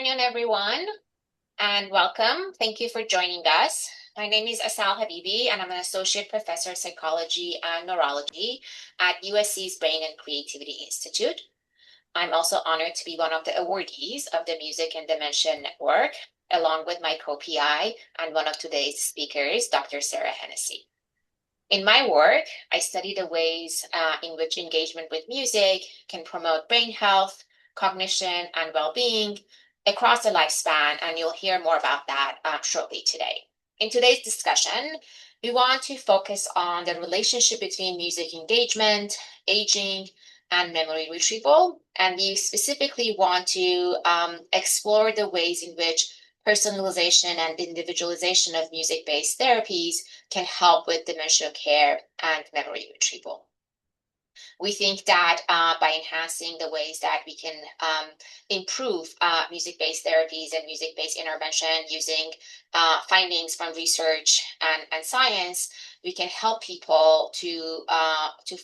afternoon, everyone, and welcome. Thank you for joining us. My name is Asal Habibi, and I'm an associate professor of psychology and neurology at USC's Brain and Creativity Institute. I'm also honored to be one of the awardees of the Music and Dementia Network, along with my co-PI and one of today's speakers, Dr. Sarah Hennessy. In my work, I study the ways in which engagement with music can promote brain health, cognition, and well-being across the lifespan, and you'll hear more about that shortly today. In today's discussion, we want to focus on the relationship between music engagement, aging, and memory retrieval, and we specifically want to explore the ways in which personalization and individualization of music-based therapies can help with dementia care and memory retrieval. We think that by enhancing the ways that we can improve music-based therapies and music-based intervention using findings from research and science, we can help people to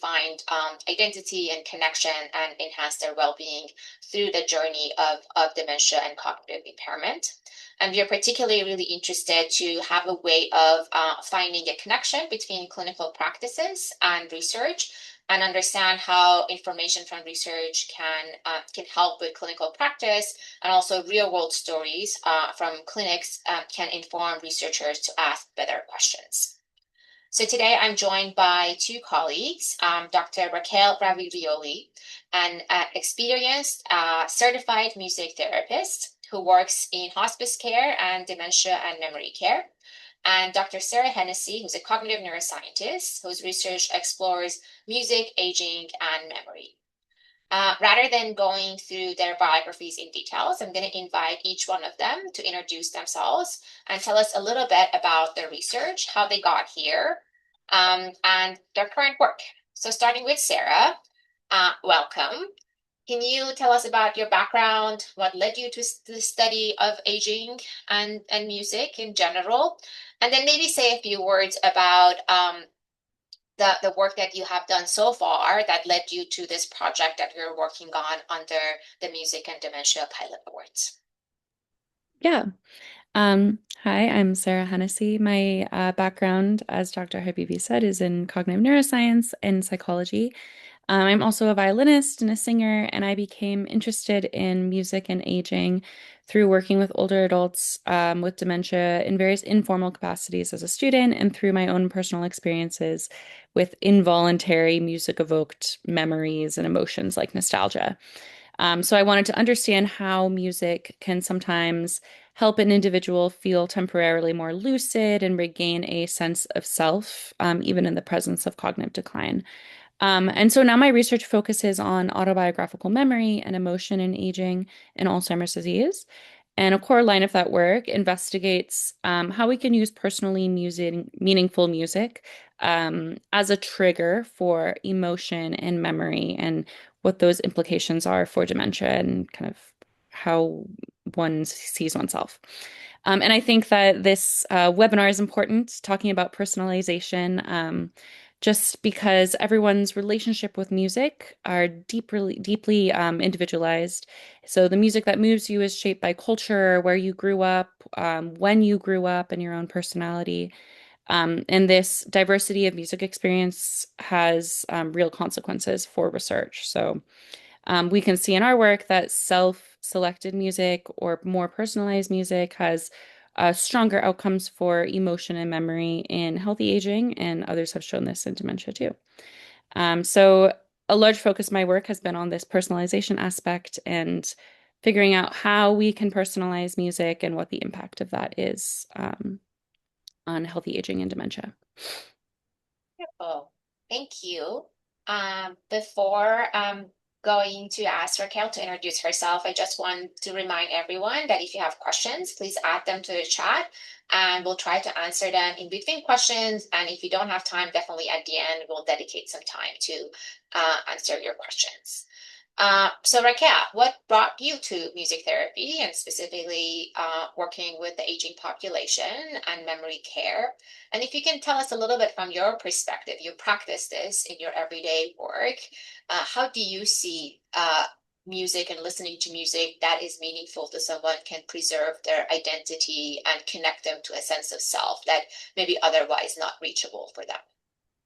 find identity and connection and enhance their well-being through the journey of dementia and cognitive impairment. And we are particularly really interested to have a way of finding a connection between clinical practices and research and understand how information from research can help with clinical practice, and also real world stories from clinics can inform researchers to ask better questions. So today I'm joined by two colleagues, Dr. Raquel Raviglioli, an experienced certified music therapist who works in hospice care and dementia and memory care, and Dr. Sarah Hennessy, who's a cognitive neuroscientist whose research explores music, aging, and memory. Rather than going through their biographies in details, I'm going to invite each one of them to introduce themselves and tell us a little bit about their research, how they got here, and their current work. So starting with Sarah, welcome. Can you tell us about your background, what led you to the study of aging and music in general? And then maybe say a few words about the work that you have done so far that led you to this project that you're working on under the Music and Dementia Pilot Awards. Yeah. Hi, I'm Sarah Hennessy. My background, as Dr. Habibi said, is in cognitive neuroscience and psychology. I'm also a violinist and a singer, and I became interested in music and aging through working with older adults with dementia in various informal capacities as a student and through my own personal experiences with involuntary music-evoked memories and emotions like nostalgia. So I wanted to understand how music can sometimes help an individual feel temporarily more lucid and regain a sense of self, even in the presence of cognitive decline. And so now my research focuses on autobiographical memory and emotion in aging and Alzheimer's disease. And a core line of that work investigates how we can use personally meaningful music as a trigger for emotion and memory, and what those implications are for dementia and kind of how one sees oneself. And I think that this webinar is important, talking about personalization, just because everyone's relationship with music are deeply individualized. So the music that moves you is shaped by culture, where you grew up, when you grew up, and your own personality. And this diversity of music experience has real consequences for research. So we can see in our work that self-selected music or more personalized music has stronger outcomes for emotion and memory in healthy aging, and others have shown this in dementia too. So a large focus of my work has been on this personalization aspect and figuring out how we can personalize music and what the impact of that is on healthy aging and dementia. Wonderful. Thank you. Before going to ask Raquel to introduce herself, I just want to remind everyone that if you have questions, please add them to the chat and we'll try to answer them in between questions. And if you don't have time, definitely at the end, we'll dedicate some time to answer your questions. So Raquel, what brought you to music therapy and specifically working with the aging population and memory care? And if you can tell us a little bit from your perspective, you practice this in your everyday work. How do you see music and listening to music that is meaningful to someone can preserve their identity and connect them to a sense of self that maybe otherwise not reachable for them.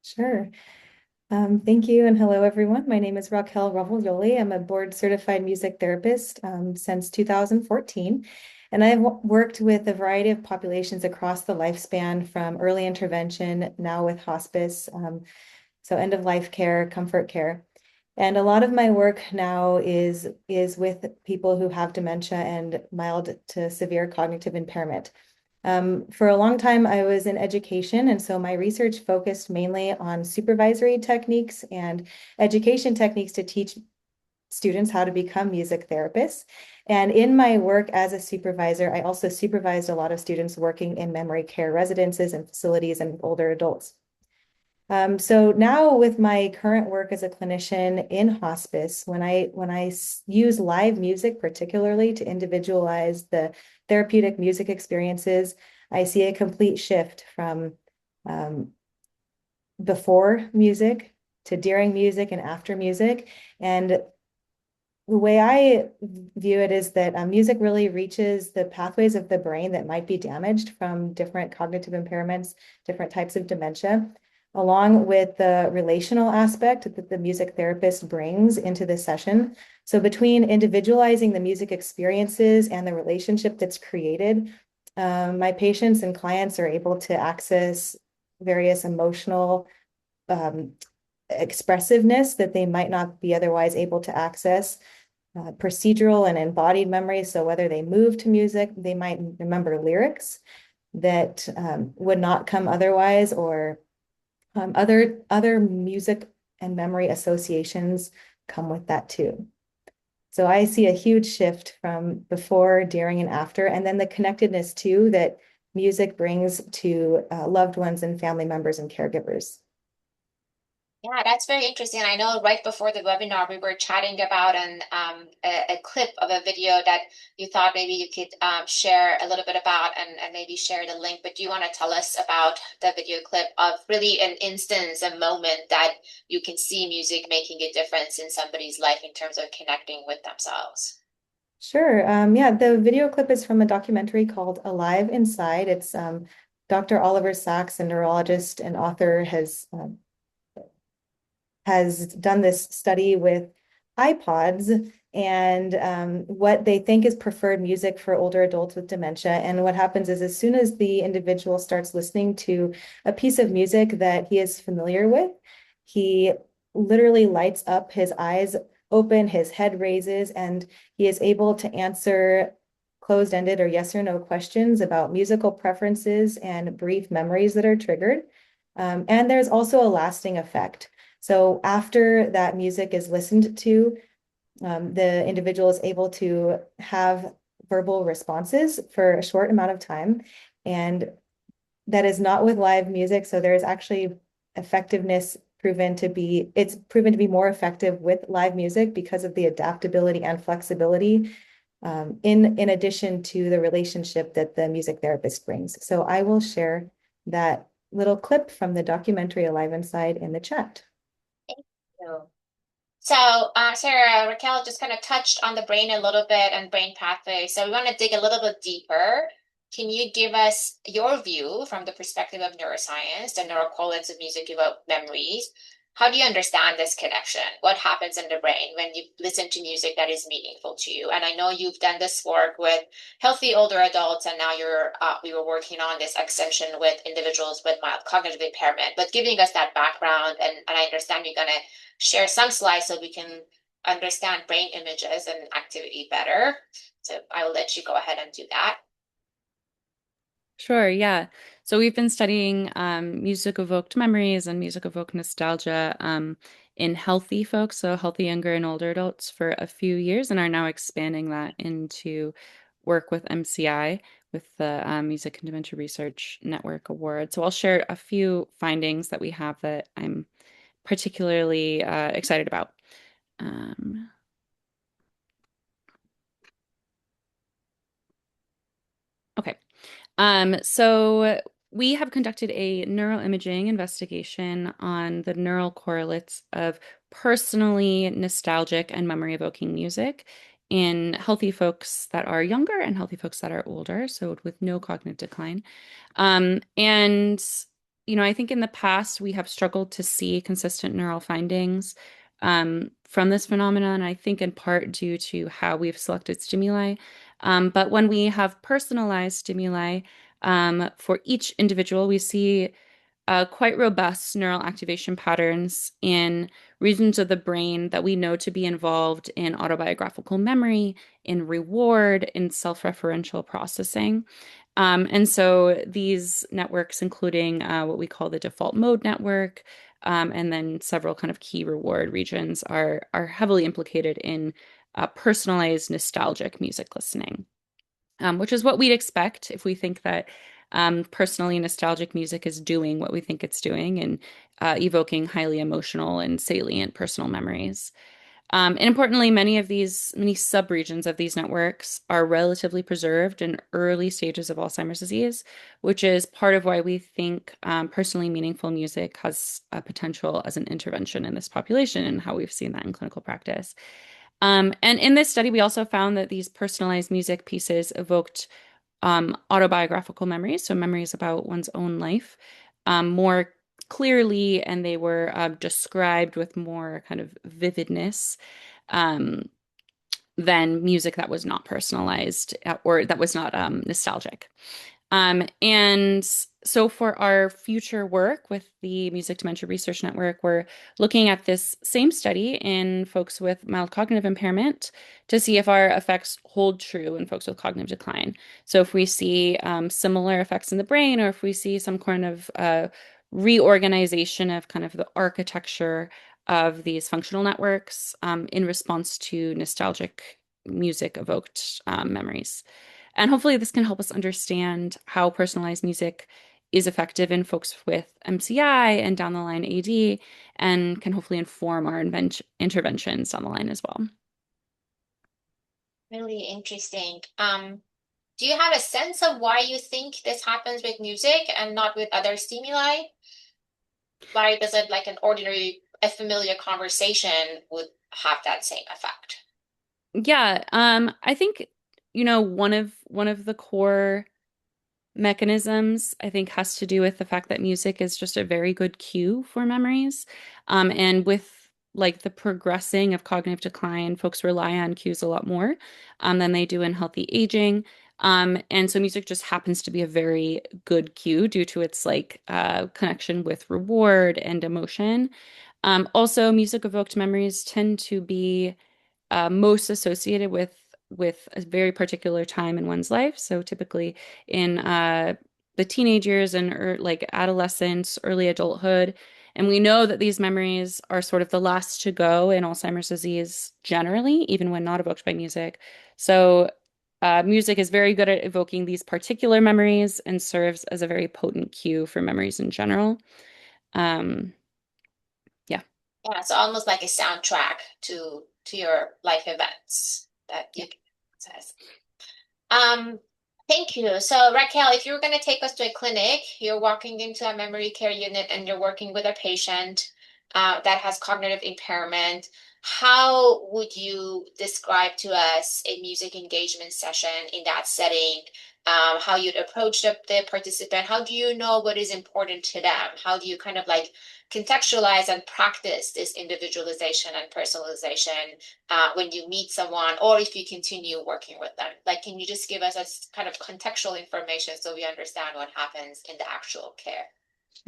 Sure. Thank you and hello everyone. My name is Raquel Ravolioli. I'm a board certified music therapist since 2014, and I've worked with a variety of populations across the lifespan from early intervention, now with hospice, so end of life care, comfort care. And a lot of my work now is with people who have dementia and mild to severe cognitive impairment. For a long time, I was in education, and so my research focused mainly on supervisory techniques and education techniques to teach students how to become music therapists. And in my work as a supervisor, I also supervised a lot of students working in memory care residences and facilities and with older adults. So now with my current work as a clinician in hospice, when I use live music, particularly to individualize the therapeutic music experiences, I see a complete shift from um, before music to during music and after music. And the way I view it is that music really reaches the pathways of the brain that might be damaged from different cognitive impairments, different types of dementia, along with the relational aspect that the music therapist brings into the session. So between individualizing the music experiences and the relationship that's created, my patients and clients are able to access various emotional expressiveness that they might not be otherwise able to access, procedural and embodied memory. So whether they move to music, they might remember lyrics that would not come otherwise, or other music and memory associations come with that too. So I see a huge shift from before, during, and after, and then the connectedness too that music brings to loved ones and family members and caregivers. Yeah, that's very interesting. I know right before the webinar, we were chatting about a clip of a video that you thought maybe you could share a little bit about and maybe share the link. But do you want to tell us about the video clip of really an instance, a moment that you can see music making a difference in somebody's life in terms of connecting with themselves? Sure. Yeah, the video clip is from a documentary called Alive Inside. It's Dr. Oliver Sacks, a neurologist and author, has done this study with iPods and what they think is preferred music for older adults with dementia. And what happens is, as soon as the individual starts listening to a piece of music that he is familiar with, he literally lights up, his eyes open, his head raises, and he is able to answer closed-ended or yes or no questions about musical preferences and brief memories that are triggered. And there's also a lasting effect. So after that music is listened to, the individual is able to have verbal responses for a short amount of time. And that is not with live music. So there is actually effectiveness it's proven to be more effective with live music because of the adaptability and flexibility, in addition to the relationship that the music therapist brings. So I will share that little clip from the documentary Alive Inside in the chat. Thank you. So, Sarah, Raquel just kind of touched on the brain a little bit and brain pathways. So we want to dig a little bit deeper. Can you give us your view from the perspective of neuroscience, the neurocorrelates of music evoke memories? How do you understand this connection? What happens in the brain when you listen to music that is meaningful to you? And I know you've done this work with healthy older adults, and now we were working on this extension with individuals with mild cognitive impairment. But giving us that background, and I understand you're going to share some slides so we can understand brain images and activity better. So I will let you go ahead and do that. Sure, yeah. So we've been studying music evoked memories and music evoked nostalgia in healthy folks, so healthy younger and older adults, for a few years, and are now expanding that into work with MCI, with the Music and Dementia Research Network Award. So I'll share a few findings that we have that I'm particularly excited about. Um, okay. So we have conducted a neuroimaging investigation on the neural correlates of personally nostalgic and memory evoking music in healthy folks that are younger and healthy folks that are older, so with no cognitive decline. And, I think in the past we have struggled to see consistent neural findings from this phenomenon, I think in part due to how we've selected stimuli. But when we have personalized stimuli for individual, we see quite robust neural activation patterns in regions of the brain that we know to be involved in autobiographical memory, in reward, in self-referential processing. And so these networks, including what we call the default mode network, and then several kind of key reward regions, are heavily implicated in personalized nostalgic music listening, which is what we'd expect if we think that personally nostalgic music is doing what we think it's doing and evoking highly emotional and salient personal memories. And importantly, many subregions of these networks are relatively preserved in early stages of Alzheimer's disease, which is part of why we think personally meaningful music has a potential as an intervention in this population and how we've seen that in clinical practice. And in this study, we also found that these personalized music pieces evoked autobiographical memories, so memories about one's own life, more clearly, and they were described with more kind of vividness um, than music that was not personalized or that was not nostalgic. And so for our future work with the Music Dementia Research Network, we're looking at this same study in folks with mild cognitive impairment to see if our effects hold true in folks with cognitive decline. So if we see similar effects in the brain, or if we see some kind of reorganization of kind of the architecture of these functional networks in response to nostalgic music evoked memories. And hopefully, this can help us understand how personalized music is effective in folks with MCI and down the line AD, and can hopefully inform our interventions down the line as well. Really interesting. Do you have a sense of why you think this happens with music and not with other stimuli? Why does it like a familiar conversation would have that same effect? Yeah, I think, one of the core mechanisms, I think, has to do with the fact that music is just a very good cue for memories. And with like the progressing of cognitive decline, folks rely on cues a lot more than they do in healthy aging. And so music just happens to be a very good cue due to its like connection with reward and emotion. Also, music evoked memories tend to be most associated with a very particular time in one's life. So typically in the teenage years and like adolescence, early adulthood. And we know that these memories are sort of the last to go in Alzheimer's disease generally, even when not evoked by music. So music is very good at evoking these particular memories and serves as a very potent cue for memories in general. Um, yeah. Yeah, it's almost like a soundtrack to your life events that Yeah. you can access. Um, Thank you. So Raquel, if you were going to take us to a clinic, you're walking into a memory care unit and you're working with a patient that has cognitive impairment, how would you describe to us a music engagement session in that setting? How you'd approach the participant? How do you know what is important to them? How do you kind of like contextualize and practice this individualization and personalization when you meet someone or if you continue working with them? Like, can you just give us a kind of contextual information so we understand what happens in the actual care?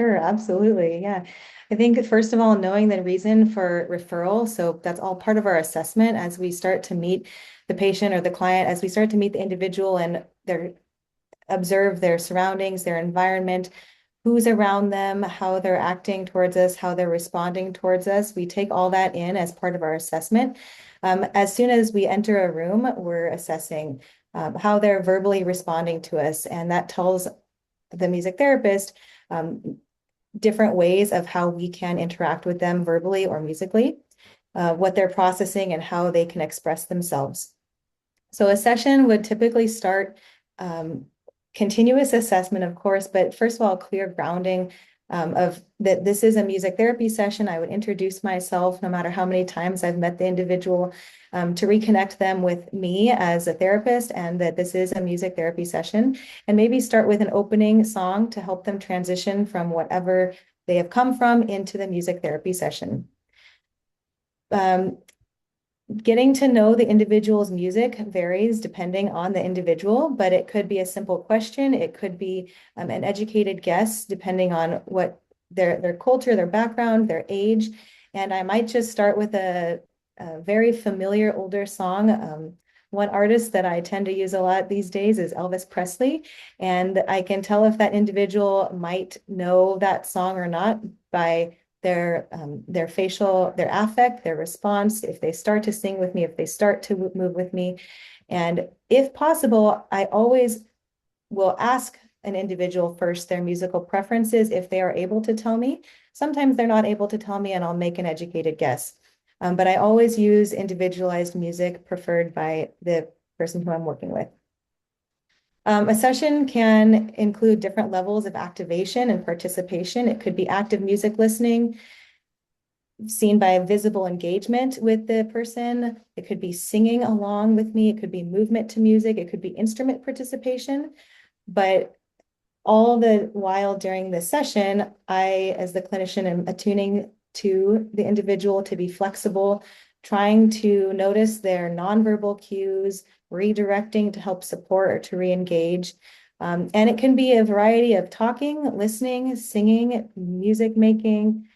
Sure, absolutely. Yeah. I think first of all, knowing the reason for referral. So that's all part of our assessment as we start to meet the patient or the client, as we start to meet the individual and observe their surroundings, their environment, who's around them, how they're acting towards us, how they're responding towards us. We take all that in as part of our assessment. As soon as we enter a room, we're assessing how they're verbally responding to us. And that tells the music therapist different ways of how we can interact with them verbally or musically, what they're processing and how they can express themselves. So a session would typically start continuous assessment, of course, but first of all, clear grounding of that this is a music therapy session. I would introduce myself no matter how many times I've met the individual to reconnect them with me as a therapist, and that this is a music therapy session. And maybe start with an opening song to help them transition from whatever they have come from into the music therapy session. Getting to know the individual's music varies depending on the individual, but it could be a simple question. It could be an educated guess depending on what their culture, their background, their age. And I might just start with a very familiar older song. One artist that I tend to use a lot these days is Elvis Presley. And I can tell if that individual might know that song or not by their facial, their affect, their response, if they start to sing with me, if they start to move with me. And if possible, I always will ask an individual first their musical preferences if they are able to tell me. Sometimes they're not able to tell me, and I'll make an educated guess. But I always use individualized music preferred by the person who I'm working with. A session can include different levels of activation and participation. It could be active music listening, seen by visible engagement with the person. It could be singing along with me. It could be movement to music. It could be instrument participation. But all the while during the session, I, as the clinician, am attuning to the individual to be flexible, trying to notice their nonverbal cues, redirecting to help support or to re-engage. And it can be a variety of talking, listening, singing, music making,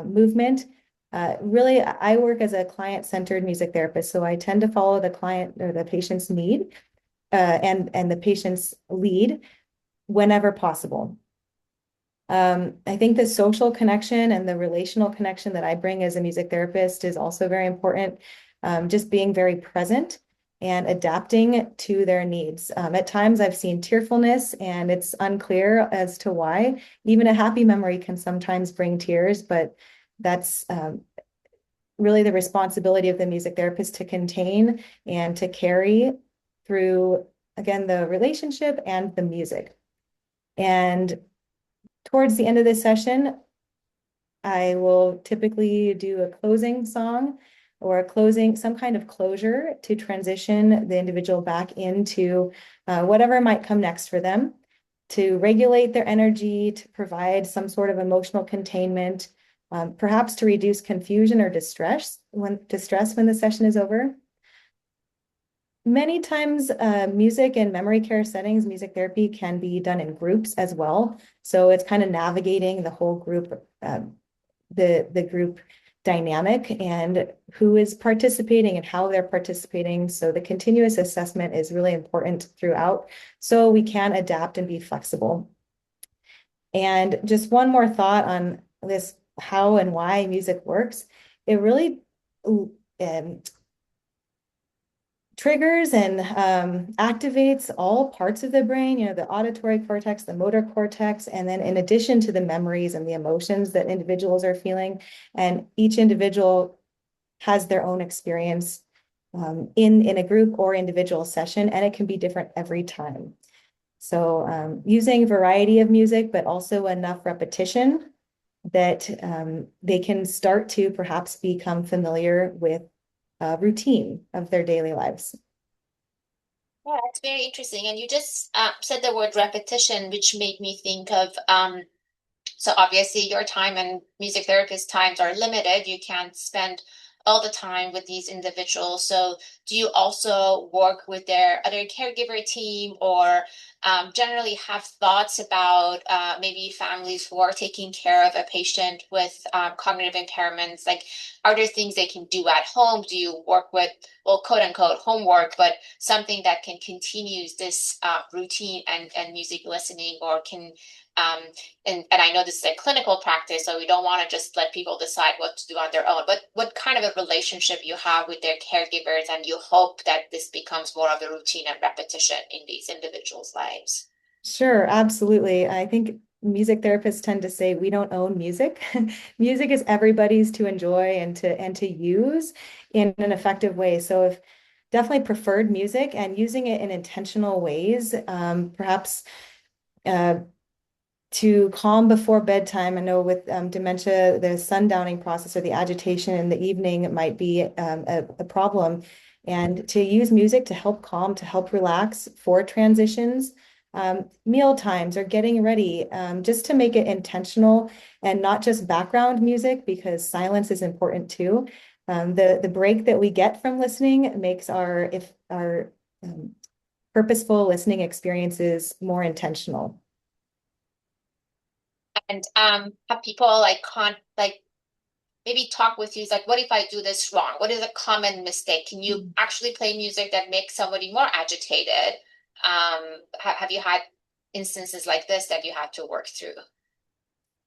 movement. Really, I work as a client-centered music therapist, so I tend to follow the client or the patient's need and the patient's lead whenever possible. I think the social connection and the relational connection that I bring as a music therapist is also very important. Just being very present and adapting to their needs. At times I've seen tearfulness and it's unclear as to why. Even a happy memory can sometimes bring tears, but that's really the responsibility of the music therapist to contain and to carry through, again, the relationship and the music. And towards the end of this session, I will typically do a closing song or some kind of closure to transition the individual back into whatever might come next for them, to regulate their energy, to provide some sort of emotional containment, perhaps to reduce confusion or distress when the session is over. Many times, music and memory care settings, music therapy can be done in groups as well. So it's kind of navigating the whole group, the group dynamic and who is participating and how they're participating. So the continuous assessment is really important throughout, so we can adapt and be flexible. And just one more thought on this, how and why music works. It really triggers and activates all parts of the brain, the auditory cortex, the motor cortex, and then in addition to the memories and the emotions that individuals are feeling. And each individual has their own experience in a group or individual session, and it can be different every time. So using variety of music, but also enough repetition that they can start to perhaps become familiar with routine of their daily lives. Yeah, that's very interesting. And you just said the word repetition, which made me think of so obviously your time and music therapist times are limited. You can't spend all the time with these individuals. So do you also work with their other caregiver team or generally have thoughts about maybe families who are taking care of a patient with cognitive impairments? Like, are there things they can do at home? Do you work with, well, quote unquote, homework, but something that can continue this routine and music listening or can and I know this is a clinical practice, so we don't want to just let people decide what to do on their own, but what kind of a relationship you have with their caregivers, and you hope that this becomes more of a routine and repetition in these individuals' lives? Sure, absolutely. I think music therapists tend to say we don't own music. Music is everybody's to enjoy and to use in an effective way. So if definitely preferred music and using it in intentional ways, perhaps uh, to calm before bedtime. I know with dementia, the sundowning process or the agitation in the evening might be a problem. And to use music to help calm, to help relax for transitions, meal times or getting ready, just to make it intentional and not just background music, because silence is important too. The break that we get from listening makes our purposeful listening experiences more intentional. And have people like maybe talk with you, like, what if I do this wrong? What is a common mistake? Can you actually play music that makes somebody more agitated? Have you had instances like this that you had to work through?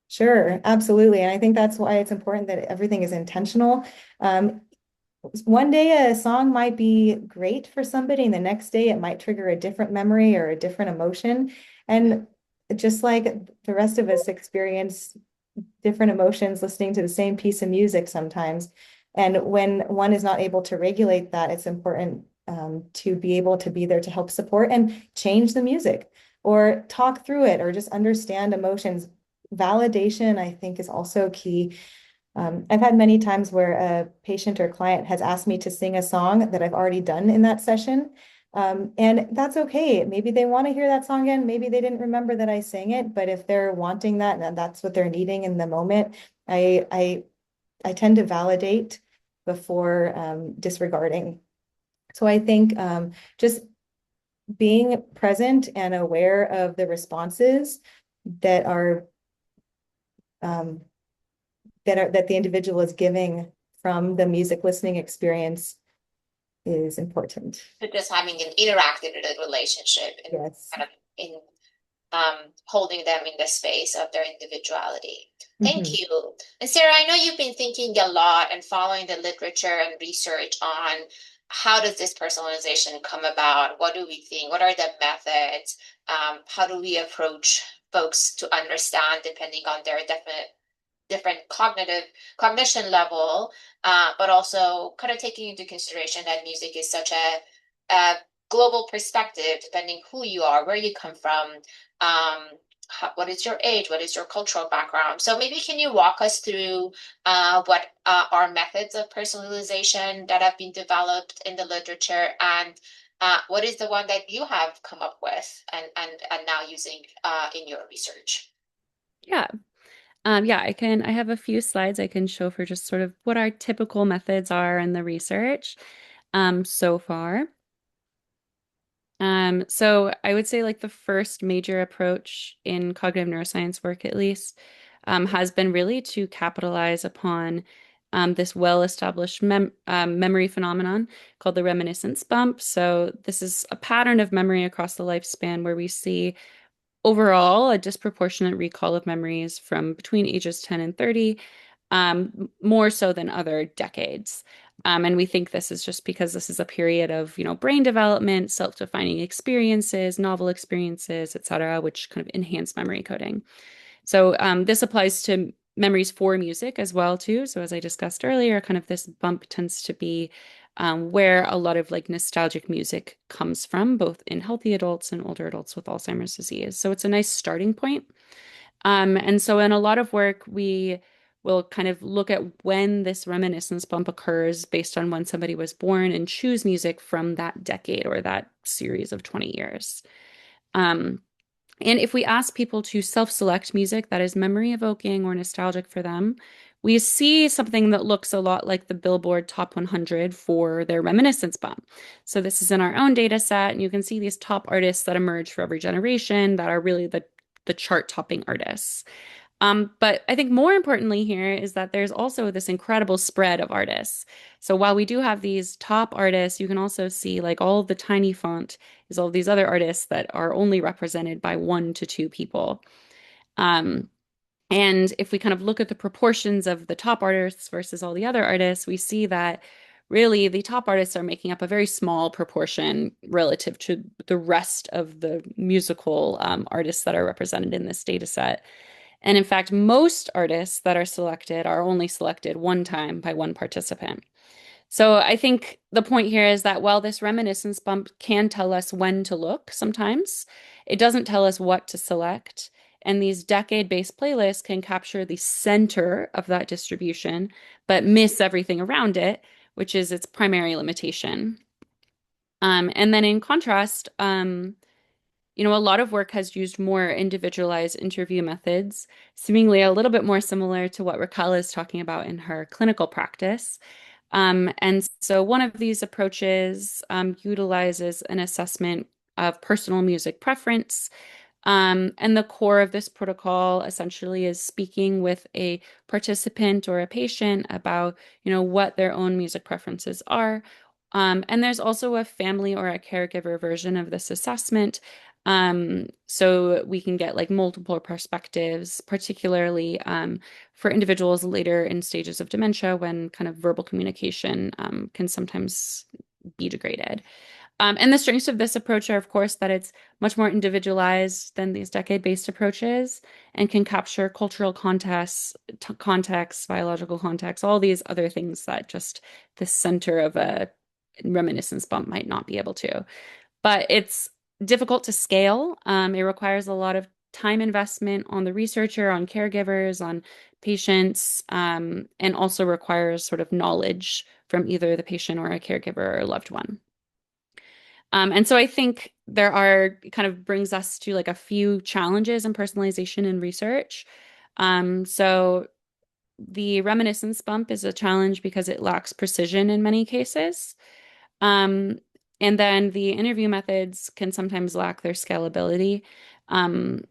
Sure, absolutely. And I think that's why it's important that everything is intentional. Um, one day a song might be great for somebody, and the next day it might trigger a different memory or a different emotion. And just like the rest of us experience different emotions listening to the same piece of music sometimes. And when one is not able to regulate that, it's important to be able to be there to help support and change the music or talk through it or just understand emotions. Validation, I think, is also key. I've had many times where a patient or client has asked me to sing a song that I've already done in that session. And that's okay. Maybe they want to hear that song again. Maybe they didn't remember that I sang it, but if they're wanting that and that's what they're needing in the moment, I tend to validate before disregarding. So I think just being present and aware of the responses that are um, that the individual is giving from the music listening experience is important. So just having an interactive relationship and Yes. kind of in holding them in the space of their individuality. Thank Mhm. you. And Sarah, I know you've been thinking a lot and following the literature and research on how does this personalization come about? What do we think? What are the methods? How do we approach folks to understand depending on their different cognition level, but also kind of taking into consideration that music is such a global perspective, depending who you are, where you come from, what is your age, what is your cultural background. So maybe can you walk us through what are methods of personalization that have been developed in the literature, and what is the one that you have come up with and now using in your research? Yeah. Yeah, I have a few slides I can show for just sort of what our typical methods are in the research so far. So I would say like the first major approach in cognitive neuroscience work, at least, has been really to capitalize upon this well-established memory phenomenon called the reminiscence bump. So this is a pattern of memory across the lifespan where we see overall a disproportionate recall of memories from between ages 10 and 30, more so than other decades. And we think this is just because this is a period of, brain development, self-defining experiences, novel experiences, et cetera, which kind of enhance memory coding. So this applies to memories for music as well, too. So as I discussed earlier, kind of this bump tends to be where a lot of like nostalgic music comes from, both in healthy adults and older adults with Alzheimer's disease. So it's a nice starting point. And so in a lot of work, we will kind of look at when this reminiscence bump occurs based on when somebody was born and choose music from that decade or that series of 20 years. Um, and if we ask people to self-select music that is memory evoking or nostalgic for them, we see something that looks a lot like the Billboard Top 100 for their reminiscence bump. So this is in our own data set, and you can see these top artists that emerge for every generation that are really the chart-topping artists. But I think more importantly here is that there's also this incredible spread of artists. So while we do have these top artists, you can also see like all of the tiny font is all of these other artists that are only represented by 1 to 2 people. Um, and if we kind of look at the proportions of the top artists versus all the other artists, we see that really the top artists are making up a very small proportion relative to the rest of the musical artists that are represented in this data set. And in fact, most artists that are selected are only selected one time by one participant. So I think the point here is that while this reminiscence bump can tell us when to look sometimes, it doesn't tell us what to select. And these decade-based playlists can capture the center of that distribution, but miss everything around it, which is its primary limitation. And then in contrast, a lot of work has used more individualized interview methods, seemingly a little bit more similar to what Raquel is talking about in her clinical practice. And so one of these approaches utilizes an assessment of personal music preference. And the core of this protocol essentially is speaking with a participant or a patient about, what their own music preferences are. And there's also a family or a caregiver version of this assessment. So we can get like multiple perspectives, particularly for individuals later in stages of dementia when kind of verbal communication can sometimes be degraded. And the strengths of this approach are, of course, that it's much more individualized than these decade-based approaches and can capture cultural context, biological context, all these other things that just the center of a reminiscence bump might not be able to. But it's difficult to scale. It requires a lot of time investment on the researcher, on caregivers, on patients, and also requires sort of knowledge from either the patient or a caregiver or loved one. And so I think there are kind of brings us to like a few challenges in personalization and research. So the reminiscence bump is a challenge because it lacks precision in many cases. Um, and then the interview methods can sometimes lack their scalability. Um,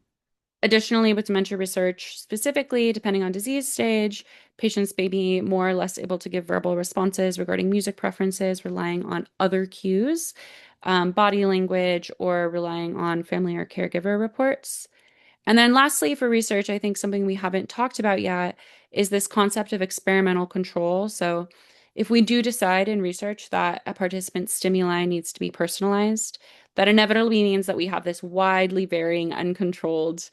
Additionally, with dementia research, specifically depending on disease stage, patients may be more or less able to give verbal responses regarding music preferences, relying on other cues, body language, or relying on family or caregiver reports. And then lastly, for research, I think something we haven't talked about yet is this concept of experimental control. So if we do decide in research that a participant's stimuli needs to be personalized, that inevitably means that we have this widely varying, uncontrolled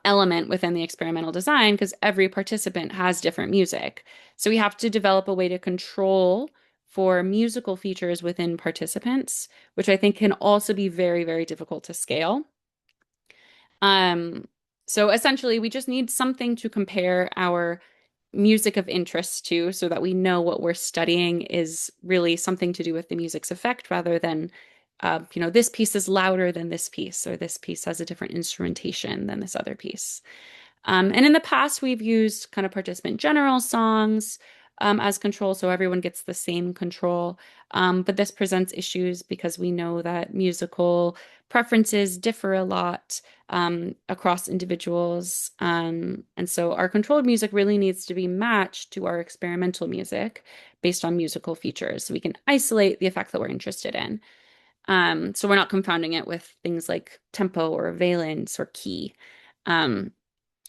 element within the experimental design because every participant has different music. So we have to develop a way to control for musical features within participants, which I think can also be very, very difficult to scale. Um, so essentially, we just need something to compare our music of interest to so that we know what we're studying is really something to do with the music's effect rather than, this piece is louder than this piece, or this piece has a different instrumentation than this other piece. And in the past, we've used kind of participant general songs as control, so everyone gets the same control. But this presents issues because we know that musical preferences differ a lot across individuals. And so our controlled music really needs to be matched to our experimental music based on musical features. So we can isolate the effect that we're interested in. So we're not confounding it with things like tempo or valence or key. Um,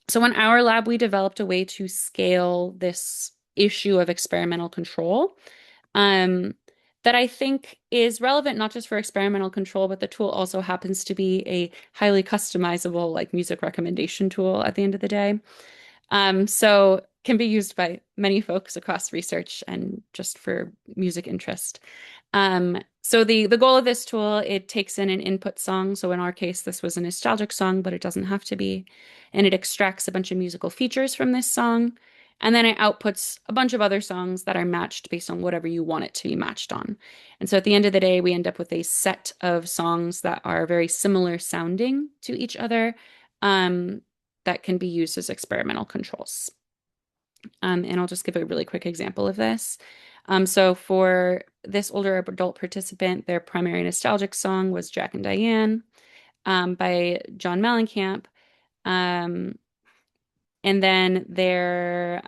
so in our lab, we developed a way to scale this issue of experimental control um, that I think is relevant not just for experimental control, but the tool also happens to be a highly customizable like music recommendation tool at the end of the day. So can be used by many folks across research and just for music interest. So the goal of this tool, it takes in an input song. So in our case, this was a nostalgic song, but it doesn't have to be. And it extracts a bunch of musical features from this song. And then it outputs a bunch of other songs that are matched based on whatever you want it to be matched on. And so at the end of the day, we end up with a set of songs that are very similar sounding to each other, that can be used as experimental controls. And I'll just give a really quick example of this. So for this older adult participant, their primary nostalgic song was Jack and Diane by John Mellencamp. Um, and then their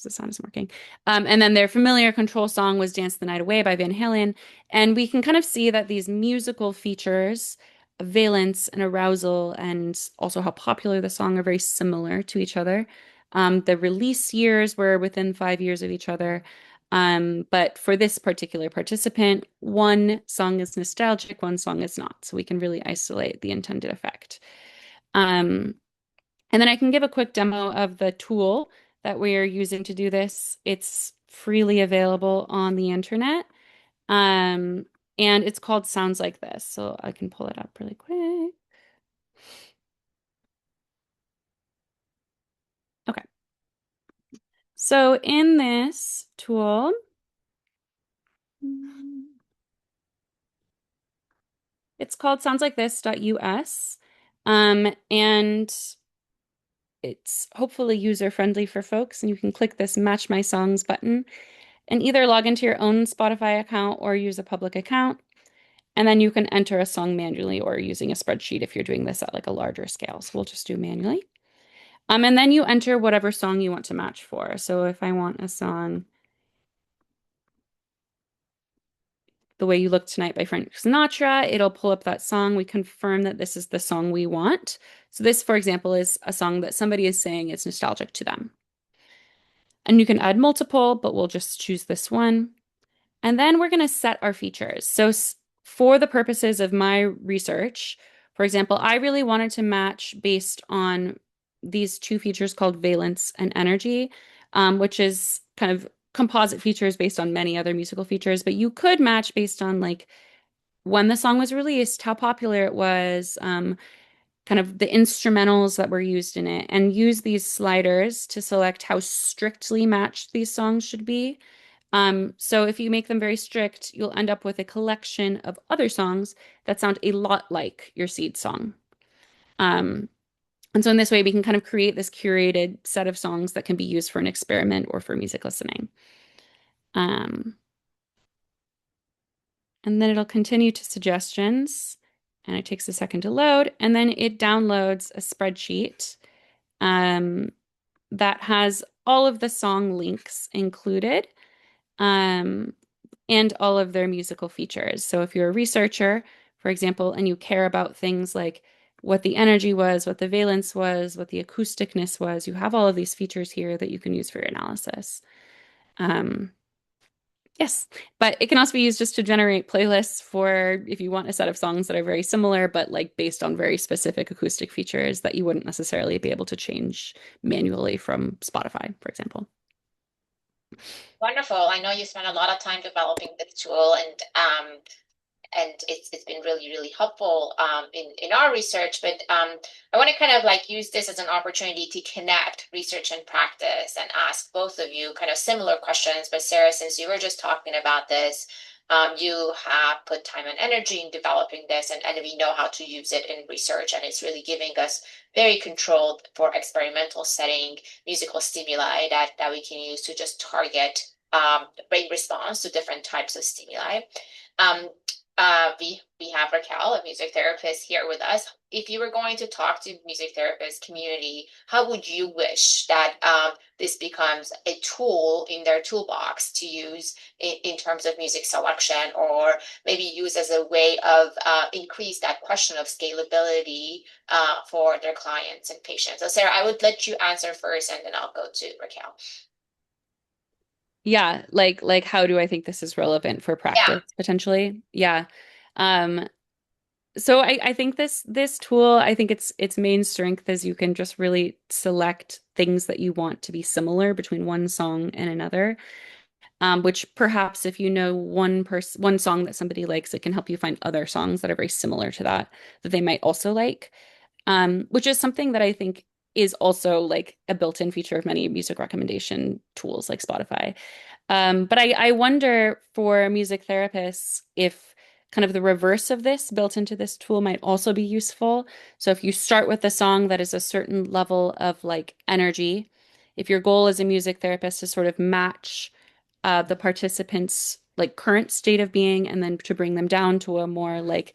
the sound isn't working. And then their familiar control song was Dance the Night Away by Van Halen. And we can kind of see that these musical features, valence and arousal, and also how popular the song are very similar to each other. The release years were within 5 years of each other. But for this particular participant, one song is nostalgic, one song is not. So we can really isolate the intended effect. And then I can give a quick demo of the tool that we are using to do this. It's freely available on the internet. Um, and it's called Sounds Like This. So I can pull it up really quick. Okay. So in this tool, it's called soundslikethis.us. And it's hopefully user-friendly for folks, and you can click this Match My Songs button and either log into your own Spotify account or use a public account. And then you can enter a song manually or using a spreadsheet if you're doing this at like a larger scale. So we'll just do manually. And then you enter whatever song you want to match for. So if I want a song, The Way You Look Tonight by Frank Sinatra, it'll pull up that song. We confirm that this is the song we want. So this, for example, is a song that somebody is saying it's nostalgic to them. And you can add multiple, but we'll just choose this one. And then we're going to set our features. So for the purposes of my research, for example, I really wanted to match based on these two features called valence and energy, which is kind of composite features based on many other musical features. But you could match based on like when the song was released, how popular it was, kind of the instrumentals that were used in it, and use these sliders to select how strictly matched these songs should be. So if you make them very strict, you'll end up with a collection of other songs that sound a lot like your seed song. Um, and so in this way, we can kind of create this curated set of songs that can be used for an experiment or for music listening. Um, and then it'll continue to suggestions, and it takes a second to load, and then it downloads a spreadsheet um, that has all of the song links included. And all of their musical features. So if you're a researcher, for example, and you care about things like what the energy was, what the valence was, what the acousticness was, you have all of these features here that you can use for your analysis. Um, yes, but it can also be used just to generate playlists for if you want a set of songs that are very similar, but like based on very specific acoustic features that you wouldn't necessarily be able to change manually from Spotify, for example. Wonderful. I know you spent a lot of time developing this tool, and it's been really helpful in our research. But I want to kind of like use this as an opportunity to connect research and practice and ask both of you kind of similar questions. But Sarah, since you were just talking about this, you have put time and energy in developing this, and we know how to use it in research, and it's really giving us very controlled for experimental setting musical stimuli that we can use to just target brain response to different types of stimuli. Um, we have Raquel, a music therapist, here with us. If you were going to talk to music therapist community, how would you wish that this becomes a tool in their toolbox to use in terms of music selection, or maybe use as a way of increase that question of scalability for their clients and patients? So Sarah, I would let you answer first, and then I'll go to Raquel. Yeah, like how do I think this is relevant for Yeah. practice potentially? Yeah. Um, so I think this tool, I think its main strength is you can just really select things that you want to be similar between one song and another. Which perhaps if you know one song that somebody likes, it can help you find other songs that are very similar to that they might also like. Which is something that I think is also like a built-in feature of many music recommendation tools like Spotify. But I wonder for music therapists if kind of the reverse of this built into this tool might also be useful. So if you start with a song that is a certain level of like energy, if your goal as a music therapist to sort of match the participants' like current state of being and then to bring them down to a more like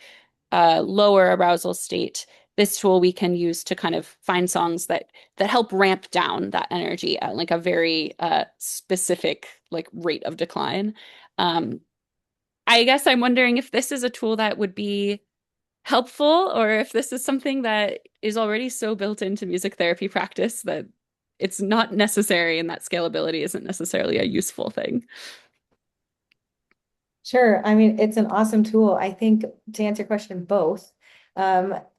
lower arousal state, this tool we can use to kind of find songs that help ramp down that energy at like a very specific like rate of decline. Um, I guess I'm wondering if this is a tool that would be helpful or if this is something that is already so built into music therapy practice that it's not necessary and that scalability isn't necessarily a useful thing. Sure. I mean, it's an awesome tool. I think to answer your question, both.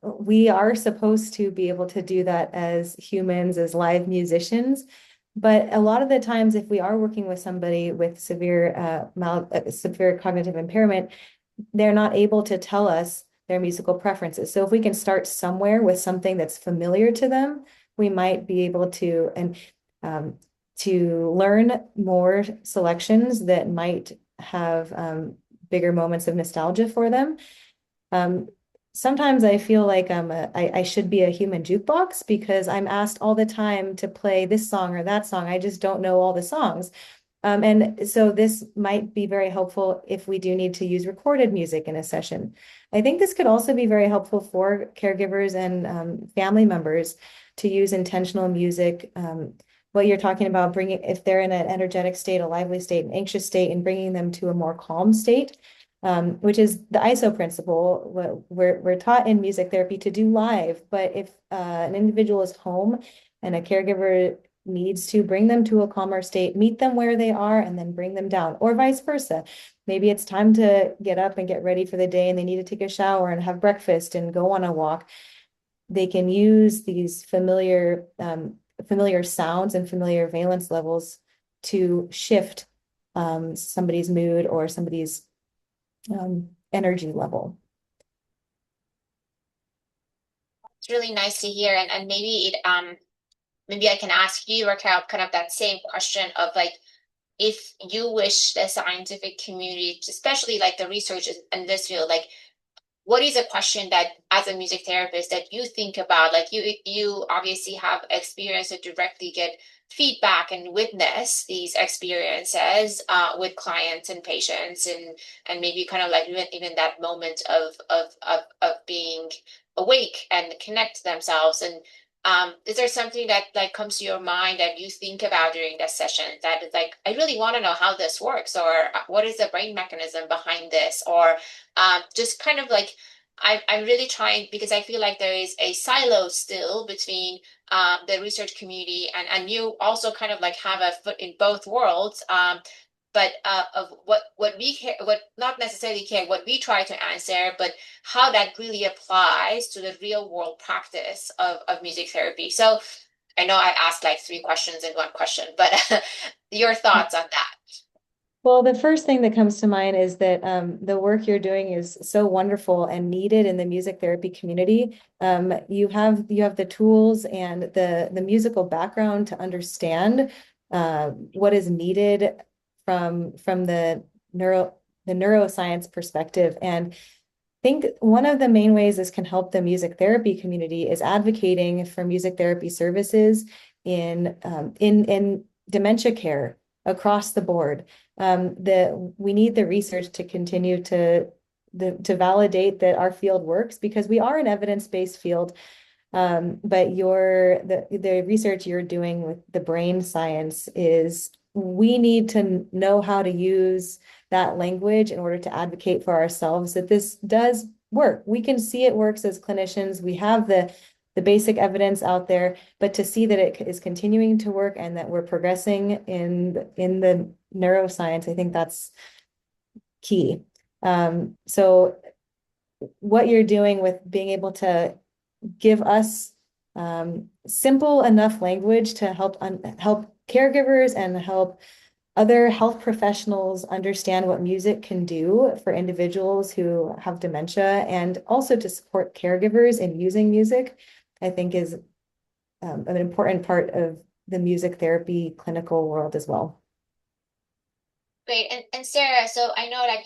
We are supposed to be able to do that as humans, as live musicians. But a lot of the times, if we are working with somebody with severe cognitive impairment, they're not able to tell us their musical preferences. So if we can start somewhere with something that's familiar to them, we might be able um, to learn more selections that might have bigger moments of nostalgia for them. Um, Sometimes I feel like I should be a human jukebox because I'm asked all the time to play this song or that song. I just don't know all the songs. And so this might be very helpful if we do need to use recorded music in a session. I think this could also be very helpful for caregivers and family members to use intentional music. What you're talking about, bringing if they're in an energetic state, a lively state, an anxious state, and bringing them to a more calm state, which is the ISO principle. We're taught in music therapy to do live, but if an individual is home and a caregiver needs to bring them to a calmer state, meet them where they are, and then bring them down, or vice versa. Maybe it's time to get up and get ready for the day, and they need to take a shower and have breakfast and go on a walk. They can use these familiar sounds and familiar valence levels to shift somebody's mood or somebody's energy level. It's really nice to hear. And maybe I can ask you or kind of that same question of like, if you wish the scientific community, especially like the researchers in this field, like what is a question that as a music therapist that you think about? Like you obviously have experience to directly get feedback and witness these experiences with clients and patients, and maybe kind of like even that moment of being awake and connect themselves. And is there something that like comes to your mind that you think about during that session that is like, I really want to know how this works, or what is the brain mechanism behind this, or just kind of like I'm really trying because I feel like there is a silo still between the research community and you also kind of like have a foot in both worlds. But of what we care, what not necessarily care, what we try to answer, but how that really applies to the real world practice of music therapy. So I know I asked like three questions in one question, but your thoughts on that? Well, the first thing that comes to mind is that the work you're doing is so wonderful and needed in the music therapy community. You have the tools and the musical background to understand what is needed from the neuroscience perspective. And think one of the main ways this can help the music therapy community is advocating for music therapy services in dementia care across the board. We need the research to continue to validate that our field works because we are an evidence-based field. But the research you're doing with the brain science is we need to know how to use that language in order to advocate for ourselves that this does work. We can see it works as clinicians. We have the basic evidence out there, but to see that it is continuing to work and that we're progressing in the neuroscience, I think that's key. So what you're doing with being able to give us simple enough language to help caregivers and help other health professionals understand what music can do for individuals who have dementia, and also to support caregivers in using music, I think is an important part of the music therapy clinical world as well. Great. And Sarah, so I know that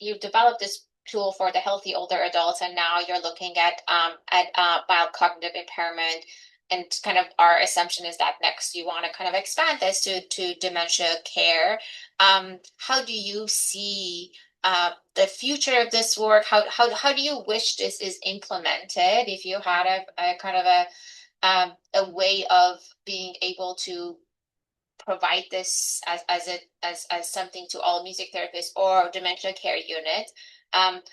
you've developed this tool for the healthy older adults, and now you're looking at mild cognitive impairment. And kind of our assumption is that next you want to kind of expand this to dementia care. How do you see the future of this work? How do you wish this is implemented? If you had a kind of a way of being able to provide this as something to all music therapists or dementia care unit.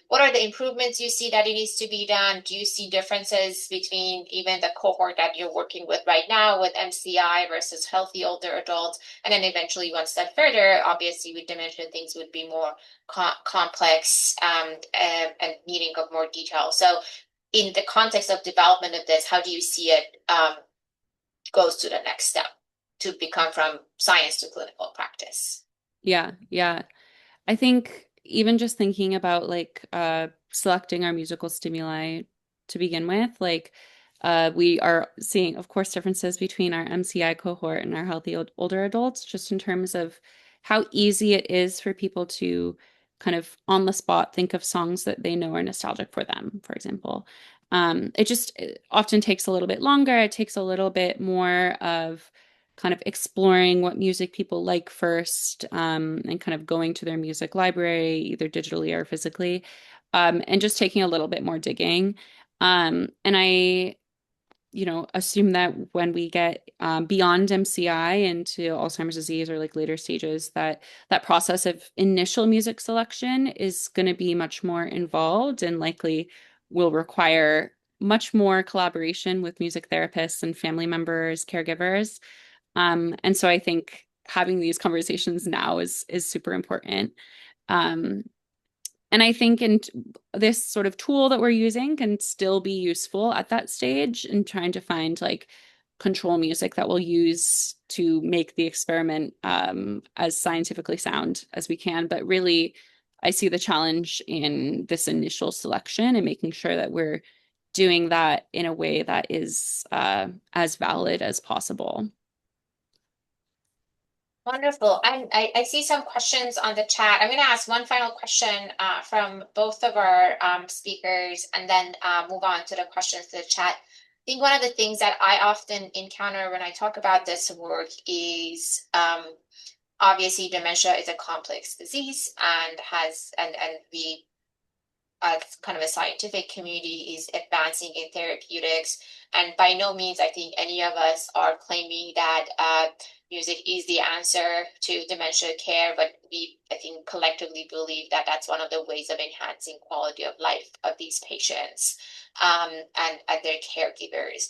What are the improvements you see that it needs to be done? Do you see differences between even the cohort that you're working with right now with MCI versus healthy older adults? And then eventually one step further, obviously with dementia, things would be more complex and needing of more detail. So in the context of development of this, how do you see it goes to the next step? to become from science to clinical practice. Yeah, yeah. I think even just thinking about like selecting our musical stimuli to begin with, like we are seeing, of course, differences between our MCI cohort and our healthy older adults, just in terms of how easy it is for people to kind of on the spot think of songs that they know are nostalgic for them, for example. It often takes a little bit longer. It takes a little bit more of kind of exploring what music people like first, and kind of going to their music library, either digitally or physically, and just taking a little bit more digging. And I, assume that when we get beyond MCI into Alzheimer's disease or like later stages, that process of initial music selection is going to be much more involved and likely will require much more collaboration with music therapists and family members, caregivers. And so I think having these conversations now is super important. Um, and I think this sort of tool that we're using can still be useful at that stage in trying to find like control music that we'll use to make the experiment as scientifically sound as we can. But really, I see the challenge in this initial selection and making sure that we're doing that in a way that is as valid as possible. Wonderful. And I see some questions on the chat. I'm going to ask one final question from both of our speakers and then move on to the questions to the chat. I think one of the things that I often encounter when I talk about this work is obviously dementia is a complex disease and we as kind of a scientific community is advancing in therapeutics. And by no means, I think any of us are claiming that music is the answer to dementia care, but we, I think, collectively believe that that's one of the ways of enhancing quality of life of these patients and their caregivers.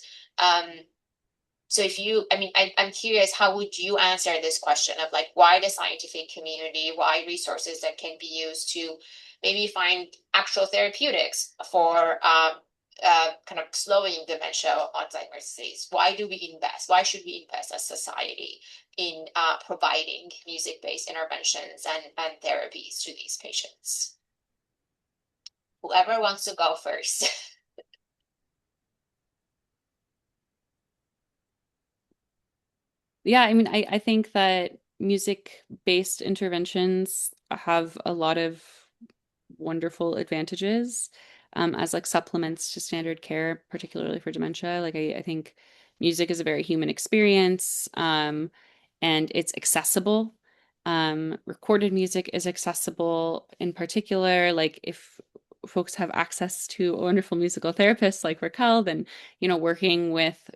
So if you, I mean, I'm curious, how would you answer this question of like, why the scientific community, why resources that can be used to maybe find actual therapeutics for kind of slowing dementia, Alzheimer's disease? Why do we invest? Why should we invest as society in providing music-based interventions and therapies to these patients? Whoever wants to go first. Yeah, I mean, I think that music-based interventions have a lot of wonderful advantages as like supplements to standard care, particularly for dementia. Like I think music is a very human experience, and it's accessible. Recorded music is accessible in particular. Like if folks have access to a wonderful musical therapist like Raquel, then working with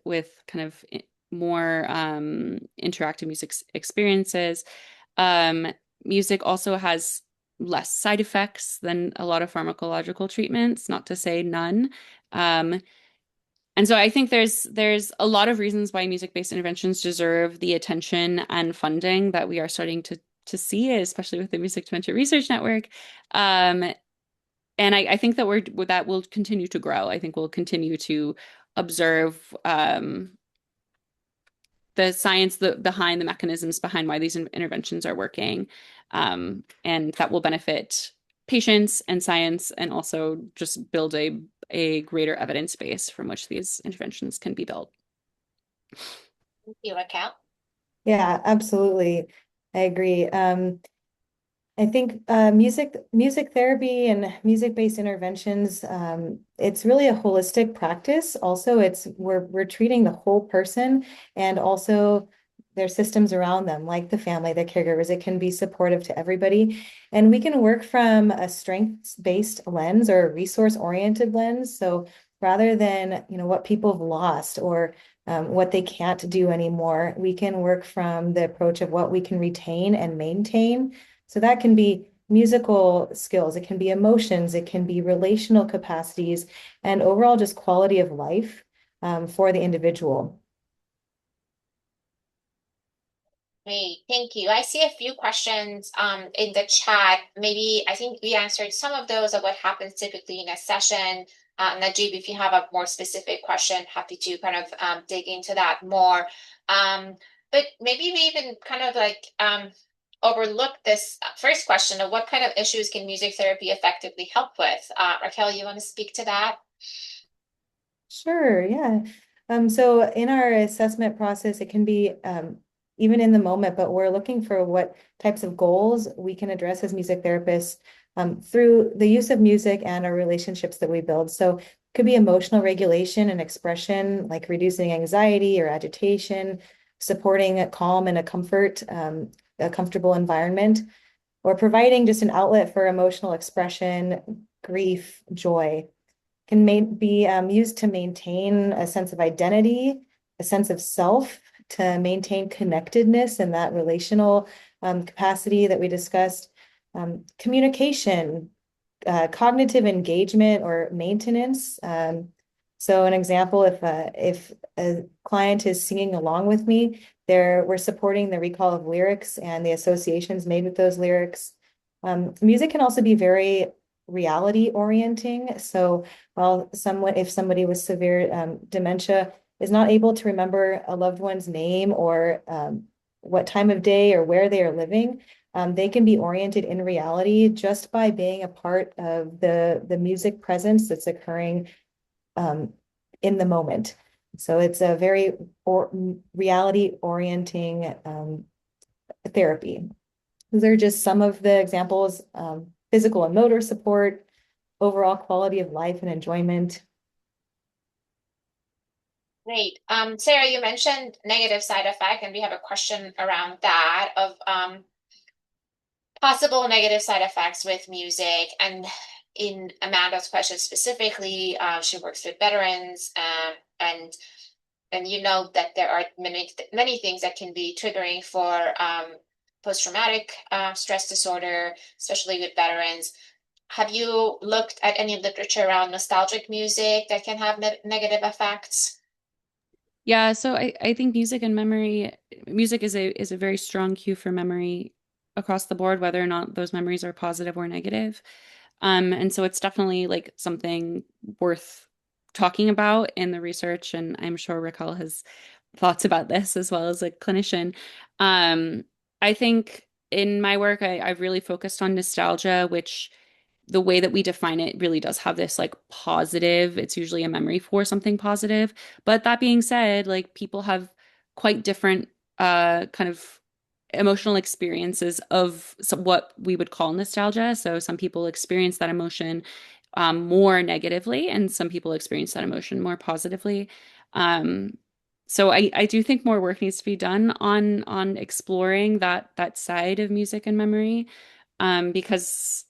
kind of more interactive music experiences. Um, Music also has less side effects than a lot of pharmacological treatments, not to say none. Um, and so I think there's a lot of reasons why music-based interventions deserve the attention and funding that we are starting to see, especially with the Music Dementia Research Network. And I think that will continue to grow. I think we'll continue to observe the science behind the mechanisms behind why these interventions are working, and that will benefit patients and science, and also just build a greater evidence base from which these interventions can be built. Thank you, Raquel. Yeah, absolutely. I agree. I think music therapy and music-based interventions, it's really a holistic practice. Also, we're treating the whole person and also their systems around them, like the family, the caregivers. It can be supportive to everybody. And we can work from a strengths-based lens or a resource-oriented lens. So rather than, what people have lost or what they can't do anymore, we can work from the approach of what we can retain and maintain. So that can be musical skills, it can be emotions, it can be relational capacities, and overall just quality of life for the individual. Great, thank you. I see a few questions in the chat. Maybe I think we answered some of those of what happens typically in a session. Najib, if you have a more specific question, happy to kind of dig into that more. But maybe we even kind of like overlook this first question of what kind of issues can music therapy effectively help with? Raquel, you want to speak to that? Sure, yeah. So in our assessment process, it can be even in the moment, but we're looking for what types of goals we can address as music therapists through the use of music and our relationships that we build. So it could be emotional regulation and expression, like reducing anxiety or agitation, supporting a calm and a comfortable environment, or providing just an outlet for emotional expression, grief, joy can be used to maintain a sense of identity, a sense of self, to maintain connectedness and that relational capacity that we discussed. Communication, cognitive engagement or maintenance. So an example, if a client is singing along with me, we're supporting the recall of lyrics and the associations made with those lyrics. Music can also be very reality orienting. So if somebody with severe dementia is not able to remember a loved one's name or what time of day or where they are living, they can be oriented in reality just by being a part of the music presence that's occurring in the moment. So it's a very reality orienting therapy. These are just some of the examples, physical and motor support, overall quality of life and enjoyment. Great. Sarah, you mentioned negative side effect, and we have a question around that of possible negative side effects with music. And in Amanda's question specifically, she works with veterans, and you know that there are many things that can be triggering for post-traumatic stress disorder, especially with veterans. Have you looked at any literature around nostalgic music that can have negative effects? Yeah, so I think music and memory, music is a very strong cue for memory across the board, whether or not those memories are positive or negative. And so it's definitely like something worth talking about in the research, and I'm sure Raquel has thoughts about this as well as a clinician. Um, I think in my work, I've really focused on nostalgia, which the way that we define it really does have this like positive, it's usually a memory for something positive. But that being said, like people have quite different kind of emotional experiences of what we would call nostalgia. So some people experience that emotion more negatively, and some people experience that emotion more positively. Um, so I do think more work needs to be done on exploring that side of music and memory, because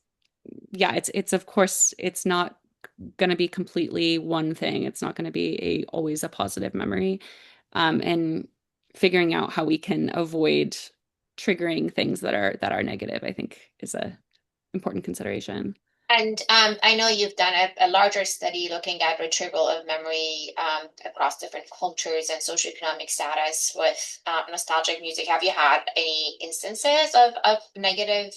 yeah, it's of course it's not going to be completely one thing. It's not going to be a always a positive memory. And figuring out how we can avoid triggering things that are negative, I think is a important consideration. And I know you've done a larger study looking at retrieval of memory across different cultures and socioeconomic status with nostalgic music. Have you had any instances of negative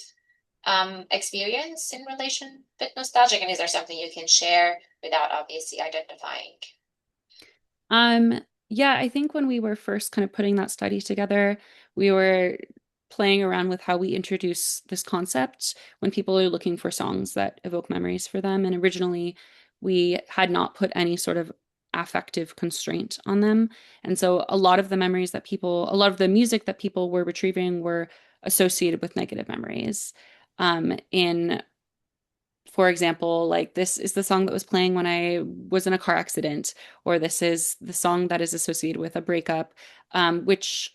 experience in relation with nostalgic? And is there something you can share without obviously identifying? Um, yeah, I think when we were first kind of putting that study together, we were playing around with how we introduce this concept when people are looking for songs that evoke memories for them. And originally, we had not put any sort of affective constraint on them. And so a lot of the music that people were retrieving were associated with negative memories. In For example, like this is the song that was playing when I was in a car accident, or this is the song that is associated with a breakup, which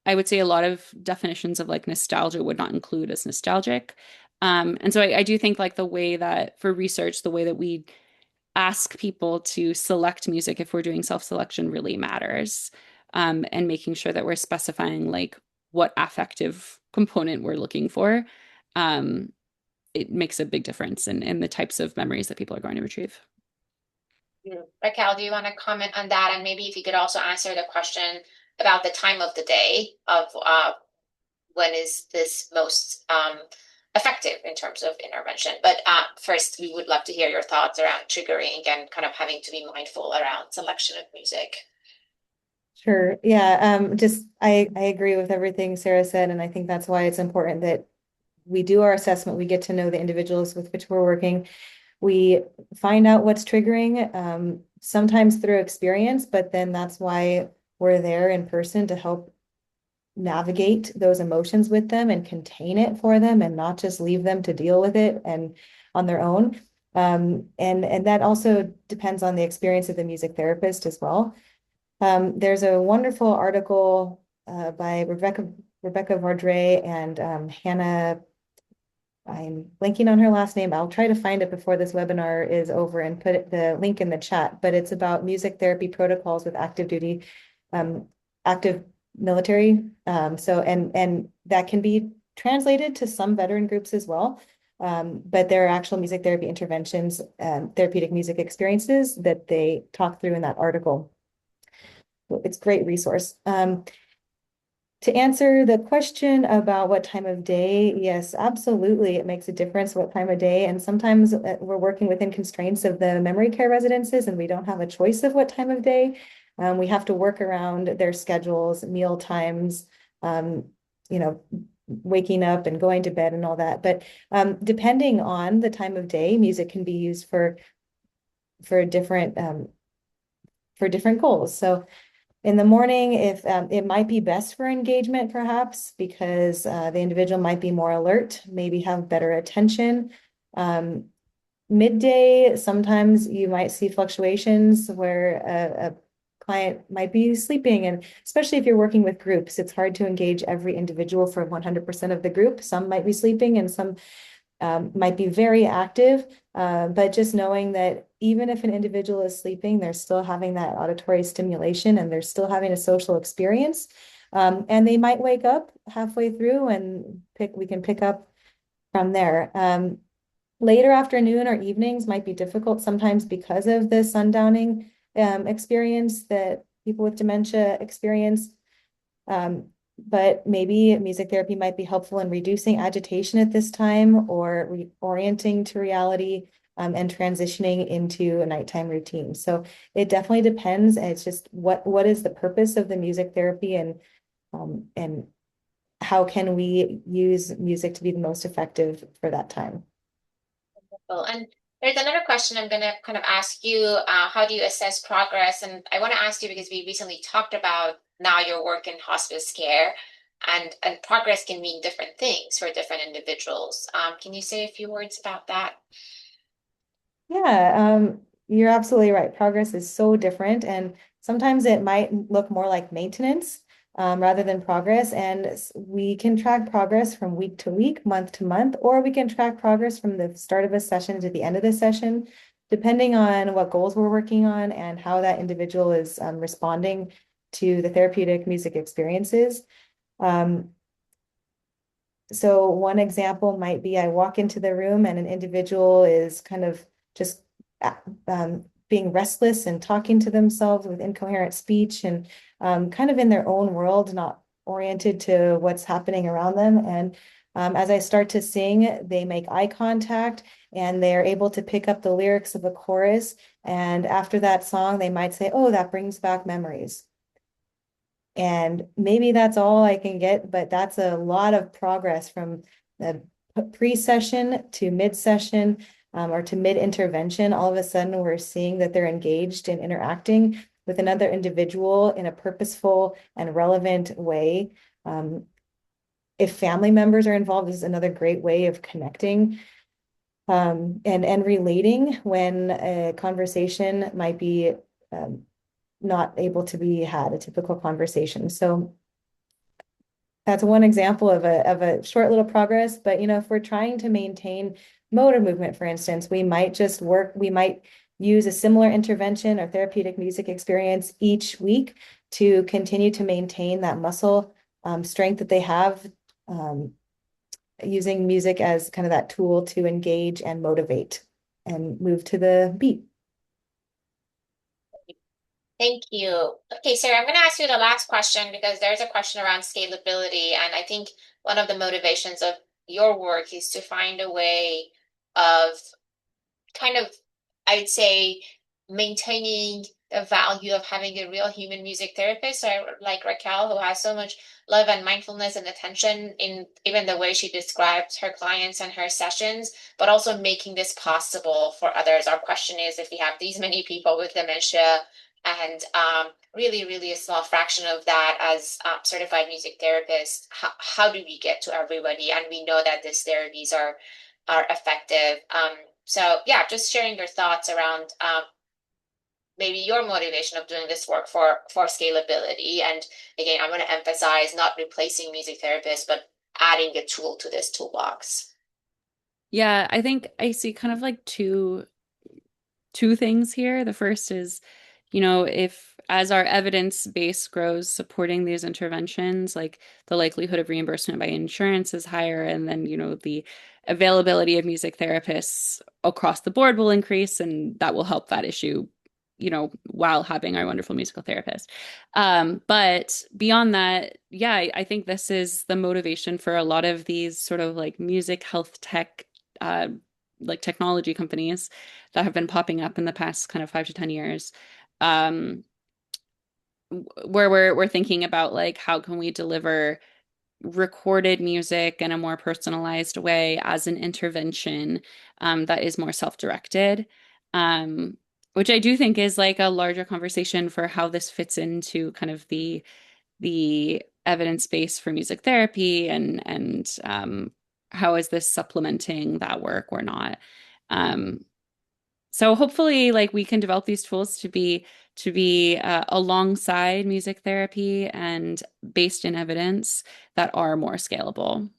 I would say a lot of definitions of like nostalgia would not include as nostalgic. And so I do think like the way that for research, the way that we ask people to select music if we're doing self-selection really matters. And making sure that we're specifying like what affective component we're looking for. Um, it makes a big difference in the types of memories that people are going to retrieve. Raquel, do you want to comment on that? And maybe if you could also answer the question about the time of the day of when is this most effective in terms of intervention. But first, we would love to hear your thoughts around triggering and kind of having to be mindful around selection of music. Sure. Yeah. Just I agree with everything Sarah said, and I think that's why it's important that we do our assessment. We get to know the individuals with which we're working. We find out what's triggering, sometimes through experience, but then that's why we're there in person to help navigate those emotions with them and contain it for them and not just leave them to deal with it and on their own. And that also depends on the experience of the music therapist as well. There's a wonderful article by Rebecca Vardre and Hannah. I'm blanking on her last name. I'll try to find it before this webinar is over and put the link in the chat. But it's about music therapy protocols with active duty, active military. And that can be translated to some veteran groups as well. But there are actual music therapy interventions, therapeutic music experiences that they talk through in that article. It's a great resource. To answer the question about what time of day, yes, absolutely. It makes a difference what time of day. And sometimes we're working within constraints of the memory care residences and we don't have a choice of what time of day. We have to work around their schedules, meal times, you know, waking up and going to bed and all that. But depending on the time of day, music can be used for different for different goals. So in the morning, if it might be best for engagement, perhaps, because the individual might be more alert, maybe have better attention. Midday, sometimes you might see fluctuations where a client might be sleeping, and especially if you're working with groups, it's hard to engage every individual for 100% of the group. Some might be sleeping and some might be very active, but just knowing that even if an individual is sleeping, they're still having that auditory stimulation and they're still having a social experience. And they might wake up halfway through and we can pick up from there. Later afternoon or evenings might be difficult sometimes because of the sundowning experience that people with dementia experience. But maybe music therapy might be helpful in reducing agitation at this time or reorienting to reality and transitioning into a nighttime routine. So it definitely depends. It's just what is the purpose of the music therapy and how can we use music to be the most effective for that time? Well, and there's another question I'm going to kind of ask you. How do you assess progress? And I want to ask you because we recently talked about now your work in hospice care, and progress can mean different things for different individuals. Can you say a few words about that? Yeah, you're absolutely right. Progress is so different, and sometimes it might look more like maintenance rather than progress. And we can track progress from week to week, month to month, or we can track progress from the start of a session to the end of the session, depending on what goals we're working on and how that individual is responding to the therapeutic music experiences. Um, so one example might be I walk into the room and an individual is kind of just being restless and talking to themselves with incoherent speech and kind of in their own world, not oriented to what's happening around them. And as I start to sing, they make eye contact and they're able to pick up the lyrics of a chorus. And after that song, they might say, "Oh, that brings back memories." And maybe that's all I can get, but that's a lot of progress from the pre-session to mid-session or to mid-intervention. All of a sudden, we're seeing that they're engaged in interacting with another individual in a purposeful and relevant way. If family members are involved, this is another great way of connecting and relating when a conversation might be not able to be had, a typical conversation. So that's one example of a short little progress. But if we're trying to maintain motor movement, for instance, we might use a similar intervention or therapeutic music experience each week to continue to maintain that muscle strength that they have, using music as kind of that tool to engage and motivate and move to the beat. Thank you. Okay, Sarah, I'm going to ask you the last question because there's a question around scalability. And I think one of the motivations of your work is to find a way of kind of, I'd say, maintaining the value of having a real human music therapist. So I, like Raquel, who has so much love and mindfulness and attention in even the way she describes her clients and her sessions, but also making this possible for others. Our question is, if we have these many people with dementia and really, really a small fraction of that as certified music therapists, how do we get to everybody? And we know that these therapies are effective. So yeah, just sharing your thoughts around maybe your motivation of doing this work for scalability. And again, I'm going to emphasize not replacing music therapists, but adding a tool to this toolbox. Yeah, I think I see kind of like two things here. The first is, if as our evidence base grows supporting these interventions, like the likelihood of reimbursement by insurance is higher, and then, the availability of music therapists across the board will increase, and that will help that issue, while having our wonderful musical therapist. But beyond that, yeah, I think this is the motivation for a lot of these sort of like music health tech uh, like technology companies that have been popping up in the past kind of 5 to 10 years, um, where we're thinking about like how can we deliver recorded music in a more personalized way as an intervention that is more self-directed, um, which I do think is like a larger conversation for how this fits into kind of the evidence base for music therapy and how is this supplementing that work or not. Um, so hopefully, like we can develop these tools to be alongside music therapy and based in evidence that are more scalable.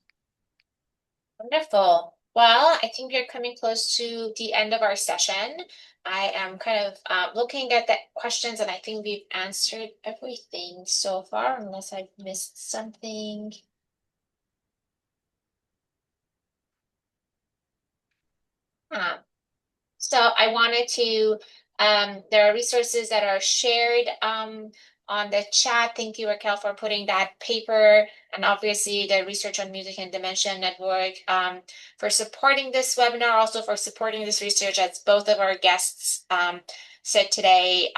Wonderful. Well, I think we're coming close to the end of our session. I am kind of looking at the questions, and I think we've answered everything so far, unless I've missed something. Huh. So I wanted to, there are resources that are shared on the chat. Thank you, Raquel, for putting that paper and obviously the Research on Music and Dementia Network for supporting this webinar, also for supporting this research, as both of our guests said today,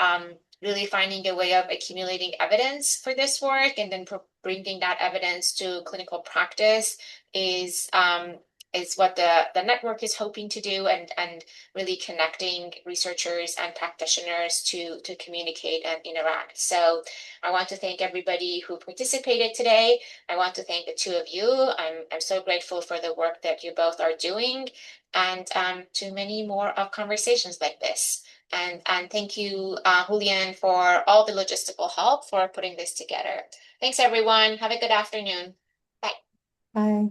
really finding a way of accumulating evidence for this work and then bringing that evidence to clinical practice is is what the network is hoping to do, and really connecting researchers and practitioners to communicate and interact. So I want to thank everybody who participated today. I want to thank the two of you. I'm so grateful for the work that you both are doing, and to many more of conversations like this. And thank you, Julian, for all the logistical help for putting this together. Thanks, everyone. Have a good afternoon. Bye. Bye.